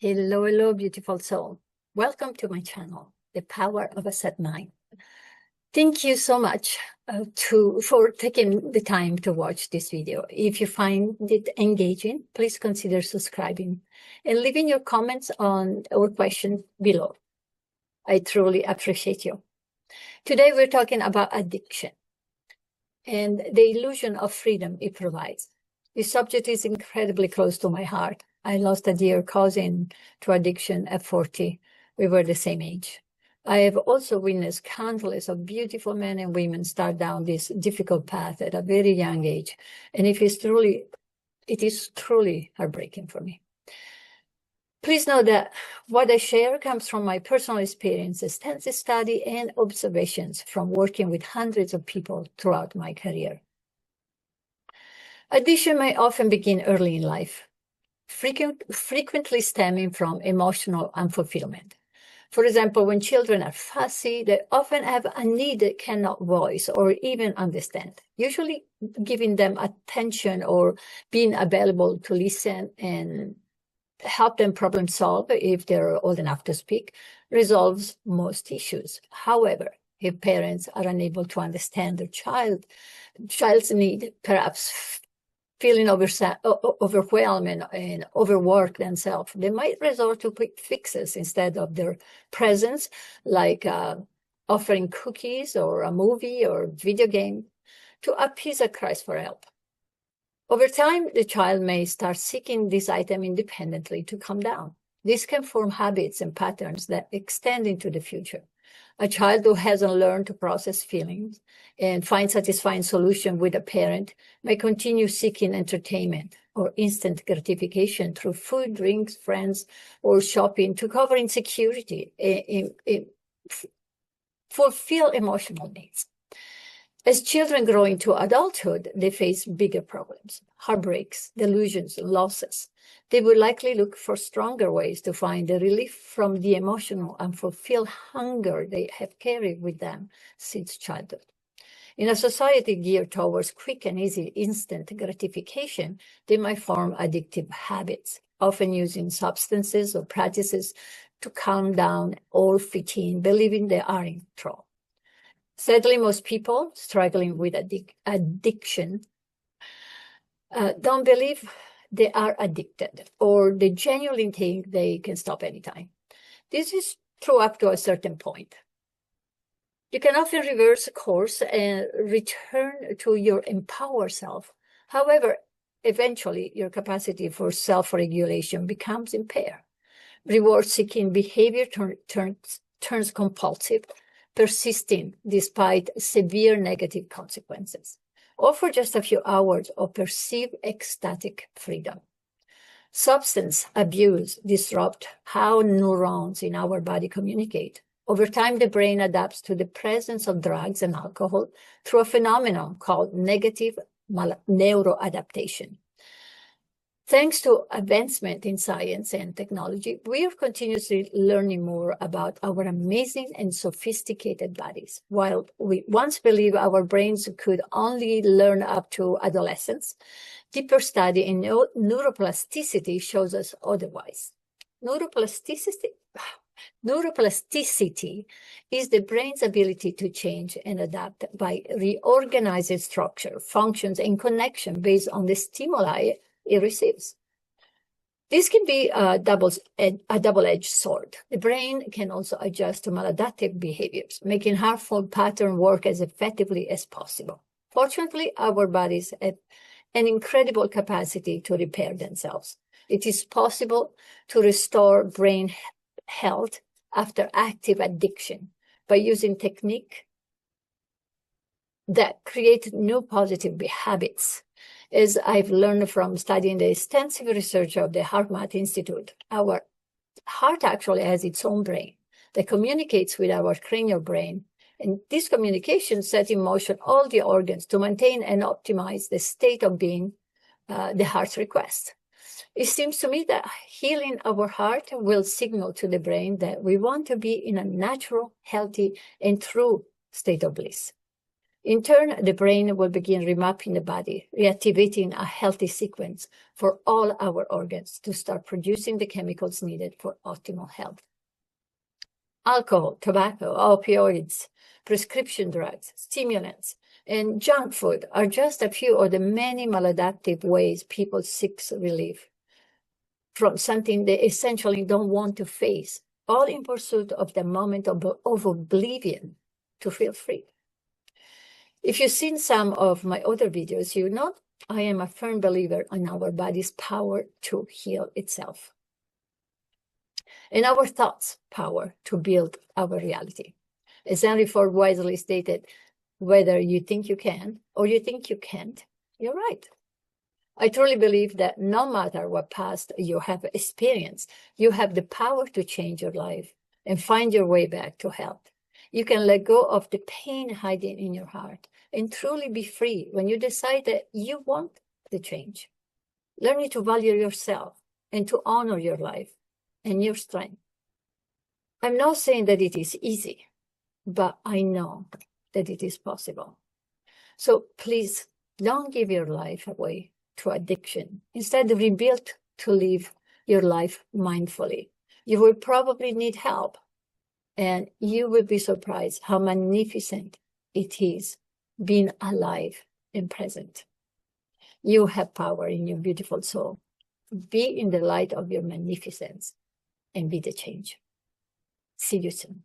Hello, hello, beautiful soul. Welcome to my channel, The Power of a Set Mind. Thank you so much for taking the time to watch this video. If you find it engaging, please consider subscribing and leaving your comments or questions below. I truly appreciate you. Today, we're talking about addiction and the illusion of freedom it provides. This subject is incredibly close to my heart. I lost a dear cousin to addiction at 40. We were the same age. I have also witnessed countless of beautiful men and women start down this difficult path at a very young age. And it is truly heartbreaking for me. Please know that what I share comes from my personal experience, extensive study, and observations from working with hundreds of people throughout my career. Addiction may often begin early in life, frequently stemming from emotional unfulfillment. For example, when children are fussy, they often have a need they cannot voice or even understand. Usually giving them attention or being available to listen and help them problem solve if they're old enough to speak resolves most issues. However, if parents are unable to understand their child's need, perhaps feeling overwhelmed and overworked themselves, they might resort to quick fixes instead of their presence, like offering cookies or a movie or video game to appease a cry for help. Over time, the child may start seeking this item independently to calm down. This can form habits and patterns that extend into the future. A child who hasn't learned to process feelings and find satisfying solution with a parent may continue seeking entertainment or instant gratification through food, drinks, friends, or shopping to cover insecurity and fulfill emotional needs. As children grow into adulthood, they face bigger problems, heartbreaks, delusions, losses. They will likely look for stronger ways to find the relief from the emotional and fulfill hunger they have carried with them since childhood. In a society geared towards quick and easy instant gratification, they might form addictive habits, often using substances or practices to calm down or fit in, believing they are in control. Sadly, most people struggling with addiction don't believe they are addicted, or they genuinely think they can stop anytime. This is true up to a certain point. You can often reverse course and return to your empowered self. However, eventually your capacity for self-regulation becomes impaired. Reward-seeking behavior turns compulsive, persisting despite severe negative consequences, or for just a few hours of perceived ecstatic freedom. Substance abuse disrupts how neurons in our body communicate. Over time, the brain adapts to the presence of drugs and alcohol through a phenomenon called negative neuroadaptation. Thanks to advancement in science and technology, we are continuously learning more about our amazing and sophisticated bodies. While we once believed our brains could only learn up to adolescence, deeper study in neuroplasticity shows us otherwise. Neuroplasticity is the brain's ability to change and adapt by reorganizing structure, functions, and connection based on the stimuli it receives. This can be a double-edged sword. The brain can also adjust to maladaptive behaviors, making harmful pattern work as effectively as possible. Fortunately, our bodies have an incredible capacity to repair themselves. It is possible to restore brain health after active addiction by using techniques that create new positive habits. As I've learned from studying the extensive research of the HeartMath Institute, our heart actually has its own brain that communicates with our cranial brain, and this communication sets in motion all the organs to maintain and optimize the state of being the heart's request. It seems to me that healing our heart will signal to the brain that we want to be in a natural, healthy, and true state of bliss. In turn, the brain will begin remapping the body, reactivating a healthy sequence for all our organs to start producing the chemicals needed for optimal health. Alcohol, tobacco, opioids, prescription drugs, stimulants, and junk food are just a few of the many maladaptive ways people seek relief from something they essentially don't want to face, all in pursuit of the moment of oblivion to feel free. If you've seen some of my other videos, you know I am a firm believer in our body's power to heal itself, and our thoughts' power to build our reality. As Henry Ford wisely stated, whether you think you can or you think you can't, you're right. I truly believe that no matter what past you have experienced, you have the power to change your life and find your way back to health. You can let go of the pain hiding in your heart and truly be free when you decide that you want the change. Learning to value yourself and to honor your life and your strength. I'm not saying that it is easy, but I know that it is possible. So please don't give your life away to addiction. Instead, rebuild to live your life mindfully. You will probably need help, and you will be surprised how magnificent it is being alive and present. You have power in your beautiful soul. Be in the light of your magnificence and be the change. See you soon.